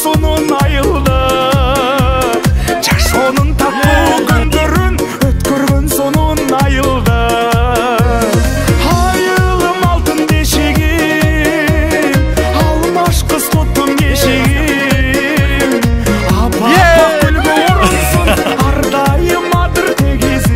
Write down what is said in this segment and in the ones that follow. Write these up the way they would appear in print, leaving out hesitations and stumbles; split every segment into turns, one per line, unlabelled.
sunun ayıldı. Жашоонун таптуу күндөрүн өткөргөн сонун айылды. Айылым алтын бешигим, алмаш кыз туттум кешигим. Апа гүлгө орунсун, ардайым адыр тегизим.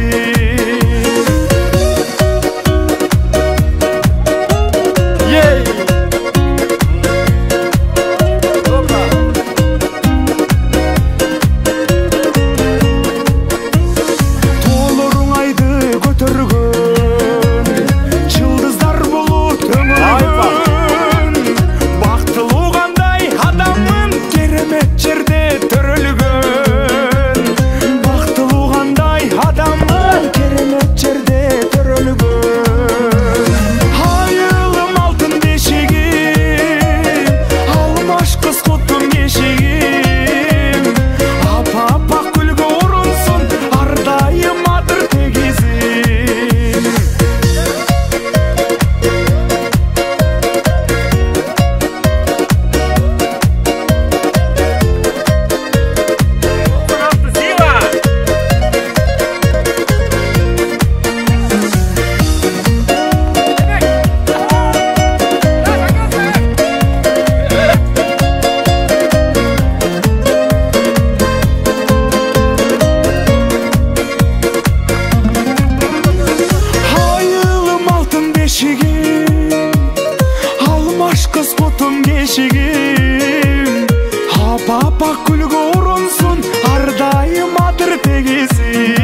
Апа гүлгө орунсун, ардайым адыр тегизим. Айылым алтын бешигим, алмаш кыз тутум кешигим. Апа гүлгө орунсун, ардайым адыр тегизим.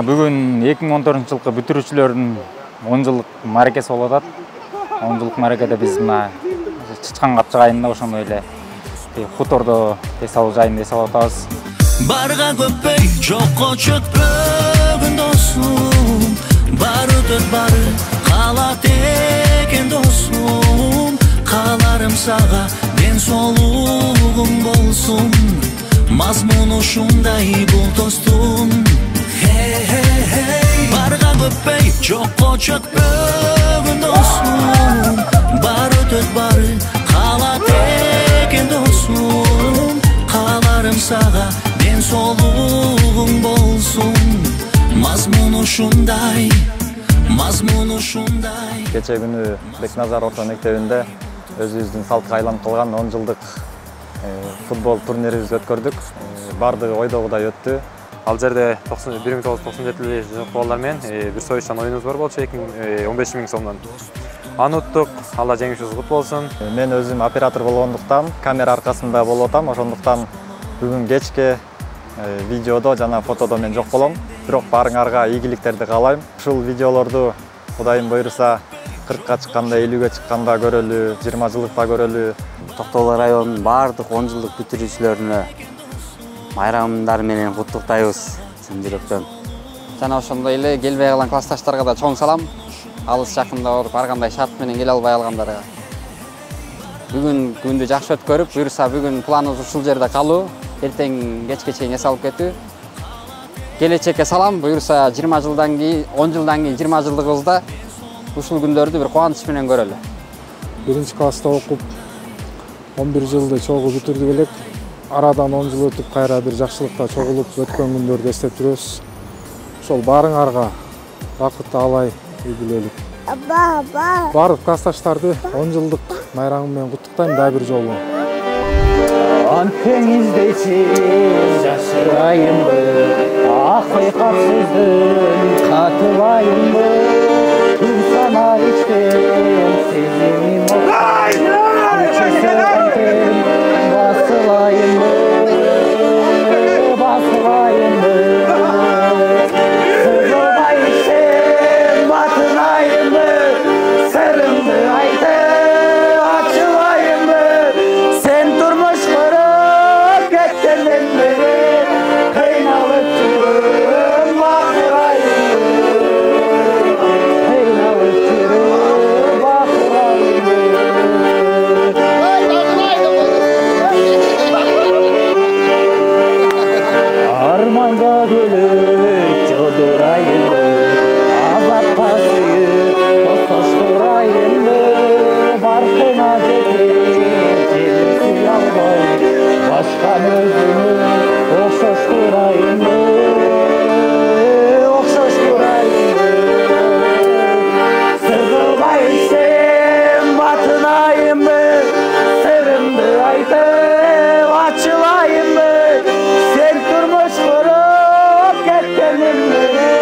Бүгін 2014 жылғы бүтүрүүчүлөрдүн 10 жылдык маракеси болуп атат. 10 жылдык маракеде биз чычкан капчык айында ошондой эле хутордо эс алуу жайында эс алып атабыз.
Барга көппөй, жокко чөкпөгөн досум, бар өтөт бары калат экен досум. Каларым сага ден соолугум болсун, мазмуну ушундай бул достун. Барга көппөй, жокко чөкпөгөн досум, бар өтөт бары калат экен досум. Каларым сага ден соолугуң болсун, мазмуну ушундай, мазмуну ушундай.
Кече күнү Бекназар орто мектебинде өзүбүздүн салтка айланып калган 10 жылдык футбол турнирибизди өткөрдүк. Бардыгы ойдогудай өттү. Ал жерде 1997 жылдык балдар менен бир союштан оюнубуз бар болчу 15 000 сомдон. Аны уттук, Алла жеңүүчүбүз кут болсун. Мен өзүм оператор болгондуктан камера аркасында болуп атам, ошондуктан бүгүн кечке видеодо жана фотодо мен жок болом. Бирок баарыңарга ийгиликтерди каалайм. Ушул видеолорду Кудайым буйруса 40-ка чыкканда, 50-ге чыкканда көрөлү, 20 жылдыкта көрөлү.
Токтогул районунун баардык 10 жылдык бүтүрүүчүлөрүнө майрамдар менен куттуктайбыз чын жүрөктөн.
Жана ошондой эле келбей калган классташтарга да чоң салам. Алыс жакында ар кандай шарт менен келе албай калгандарга. Бүгүн күндү жакшы өткөрүп, буюрса бүгүн планыбыз ушул жерде калуу, эртең кечке чейин эс алып кетүү. Келечекке салам, буюрса 20 жылдан кийин, 10 жылдан кийин 20 жылдыгыбызда ушул күндөрдү бир кубаныч менен көрөлү.
1-класста окуп 11 жылды чогуу бүтүрдүк элек. Арадан 10 жыл өтүп кайра бир жакшылыкта чогулуп өткөн күндөрдү эстеп жүрөбүз. Ошол баарыңарга бакыт алай билелик. Баардык классташтарды 10 жылдык майрамы менен куттуктайм да бир жолу.
Antenizdesin şaşırayım mı? Hakikatsızlığın katılayım mı? Tüm sana içtim sezimim olsun. Uçuşurken basılayım mı? Basılayım mı? Sırrıma içtim batınayım mı? Sarımdı aydı açılayım mı? Sen durmuş kurup gittiğinden beri kıynalıp çıkıp bakırayım mı? Kıynalıp çıkıp bakırayım mı? Armanda gülüp çodurayım mı? Azapta suyup koşturayım mı? Farkına getir çelisi yalvay başkan özünü okşaştırayım mı? Okşaştırayım mı? Sırgıma içtim batınayım mı? Sırımdı aydım açılayım mı? Sen durmuş kurup gittiğinden beri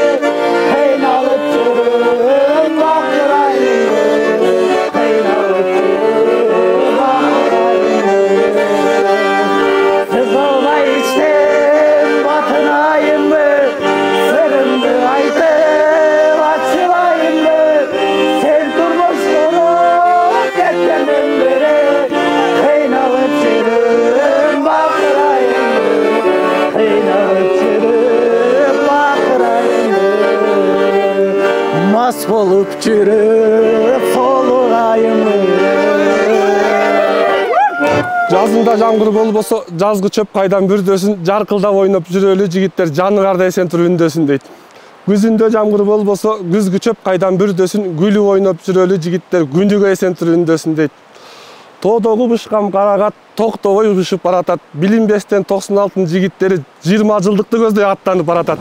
kıynalıp çürüp bakırayım mı? Kıynalıp çürüp bakırayım mı? Sızılma içtim batınayım mı? Sırımdı aydım açılayım mı? Sen durmuş kurup gittiğinden beri kıynalıp çürüp bakırayım mı? Kıynalıp çürüp bakırayım mı? Mas bolup çürüp solurayım mı?
Жазында жамгыр болбосо, жазгы чөп кайдан бүрдөсүн, жаркылдап ойноп жүрөлү жигиттер жаныгарда эсентур үндөсүн дейт. Күзүндө жамгыр болбосо, күзгү чөп кайдан бүрдөсүн, күлүп ойноп жүрөлү жигиттер күндүгө эсентур үндөсүн дейт. Тоодогу бышкам карагат, токтобой угушуп баратат. Билинбестен 96 жигиттери 20 жылдыкты көздөй аттанып баратат.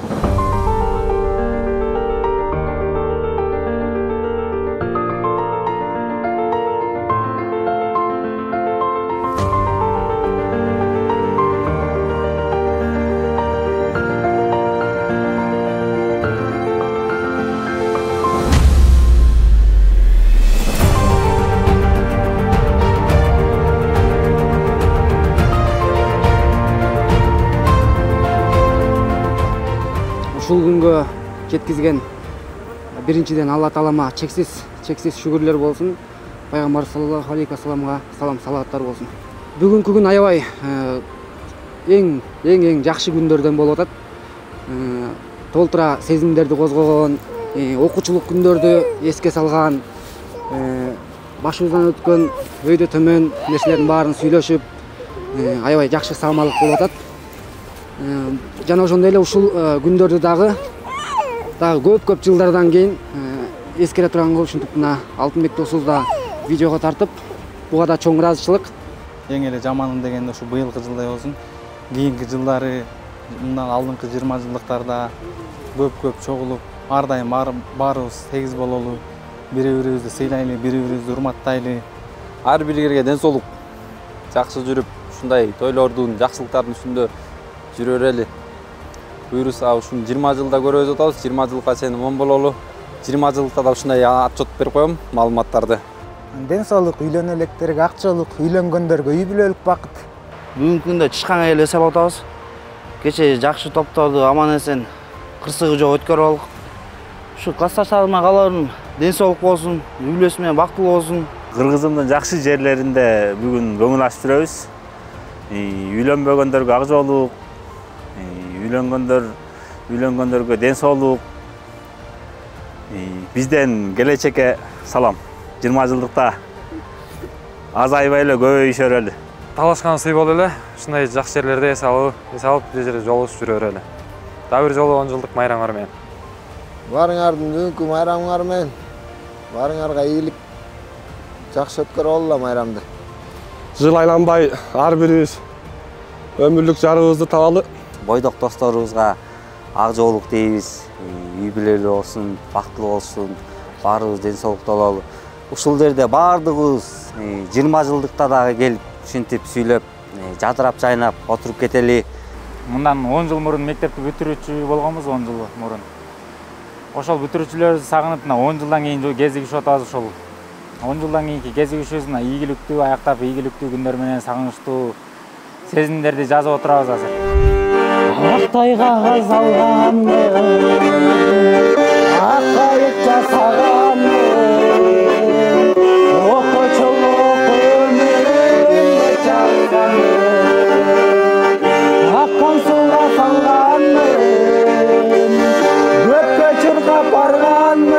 Ушул күнгө жеткизген биринчиден Алла Таалама чексиз шүгүрлөр болсун. Пайгамбар саллаллаху алейхи вассаламга салам салаттар болсун. Бүгүнкү күн аябай эң жакшы күндөрдөн болуп атат. Толтура сезимдерди козгогон, окуучулук күндөрдү эске салган, башыбыздан өткөн өйдө төмөн нерселердин баарын сүйлөшүп, аябай жакшы саамалык болуп атат. Жана ошондой эле ушул күндөрдү дагы көп жылдардан кийин эскере турган болуп, ушинтип мына Алтынбек досубуз да видеого тартып, буга да чоң ыраазычылык.
Эң эле жаманы дегенде ушу быйылкы жылдай болсун. Кийинки жылдары, мындан алдыңкы 20 жылдыктарда көп чогулуп, ар дайым баарыбыз тегиз бололу, бири-бирибизди сыйлайлы, бири-бирибизди урматтайлы.
Ар биригерге ден соолук, жакшы жүрүп, ушундай тойлордун, жакшылыктардын үстүндө жүрө берели. Буюрса ушун 20 жылда көрөбүз атабыз, 20 жылга чейин аман бололу. 20 жылдыкта да ушундай отчет берип коем, маалыматтарды.
Ден соолук, үйлөнө электерге акчалык, үйлөнгөндөргө үй бүлөлүк бакыт.
Бүгүнкү күндө чычканга эле эс алып атабыз. Кече жакшы топторду аман эсен кырсыгы жок өткөрүп алдык. Ушу классташтарыма кааларым ден соолук болсун, үй бүлөсү менен бактылуу болсун.
Кыргызымдын жакшы жерлеринде бүгүн көңүл ачып жүрөбүз. Үйлөнбөгөндөргө ак жоолук, үйлөнгөндөргө ден соолук. Бизден келечекке салам. 20 жылдыкта азайбай эле көбөйүшөр эле.
Талашкан сый болду эле. Ушундай жакшы жерлерде эс алып, бир жерде жолугушуп жүрө берели. Дагы бир жолу 10 жылдык майрамыңар менен.
Барыңардын бүгүнкү майрамыңар менен барыңарга ийгилик, жакшы өткөрүп алгыла майрамды.
Жыл айланбай ар бирибиз өмүрлүк жарыбызды табалы.
Бойдок досторубузга ак жоолук дейбиз. Үй бүлөлүү болсун, бактылуу болсун, баарыбыз ден соолуктуу бололу. Ушул жерде баардыгыбыз 20 жылдыкта дагы келип, ушинтип сүйлөп, жадырап жайнап отуруп кетели.
Мындан 10 жыл мурун мектепти бүтүрүүчү болгонбуз, 10 жыл мурун. Ошол бүтүрүүчүлөрдү сагынып, 10 жылдан кийин кезигишип атабыз ошол. 10 жылдан кийинки кезигишибиз ийгиликтүү, аяктап ийгиликтүү күндөр менен сагынычтуу сезимдерди жазып отурабыз азыр.
Актай кагаз алганмын, ак кайык жасаганмын, окочолук өмүрүмдө чалганмын, аккан сууга салганмын, көккө чуркап барганмын,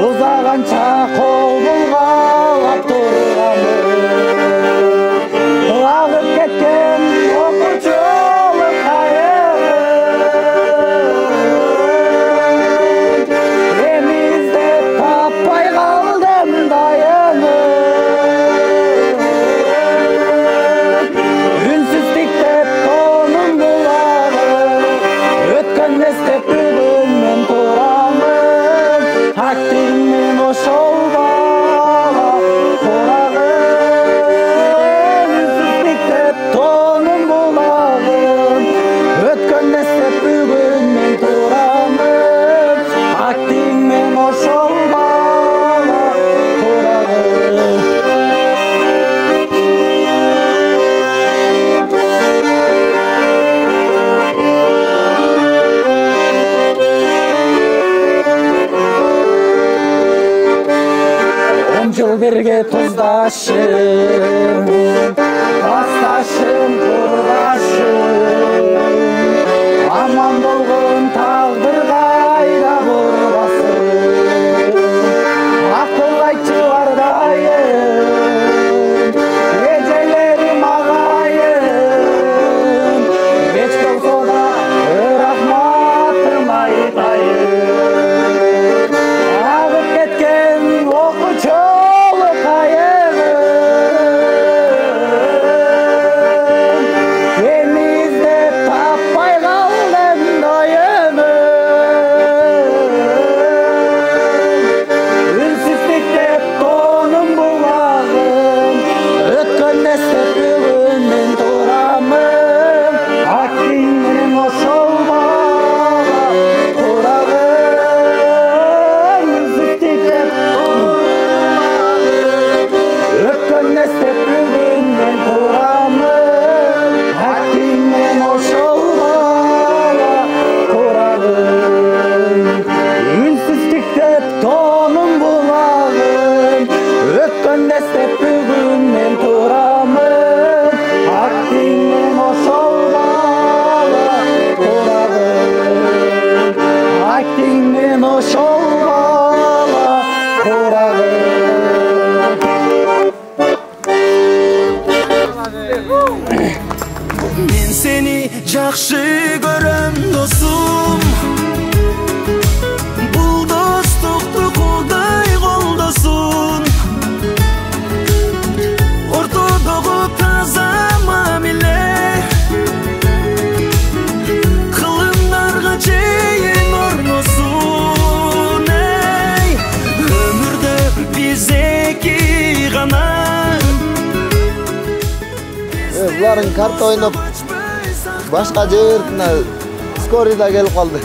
узаганча кол булгап турганмын, агып кеткен окуучулук кайыгым, эми издеп таппай калдым дайыны. Үнсүз тиктеп тонун булагым, өткөн эстеп бүгүн мен турамын, актимин ошол бала курагым. Үнсүз тиктеп тонун булагым, өткөн эстеп бүгүн мен турамын, актимин ошол бала курагым. Он жыл бирге туздашым, классташым, курдашым, аман болгон тагдыр кайда бурбасын, акыл айтчы бардайым, эжелерим агайым, кеч болсо да рахматым айтайын, агып кеткен окуучулук кайыгым, эми издеп таппай калдым дайыны. Үнсүз тиктеп тонун булагым, өткөн эстеп бүгүн мен турамын, актимин ошол бала курагым. Үнсүз тиктеп өткөн эстеп бүгүн мен турамын, актимин ошол бала курагым. Үнсүз тиктеп тонун булагым, өткөн эстеп бүгүн мен турамын, актимин ошол бала курагым, актимин ошол бала курагым.
Мен сени жакшы көрөм досум, бул достукту Кудай колдосун, ортодогу таза мамиле, кылымдарга чейин орносун. Өмүрдө биз эки гана.
Буларың карта ойноп, башка жер скорыйда келип калды.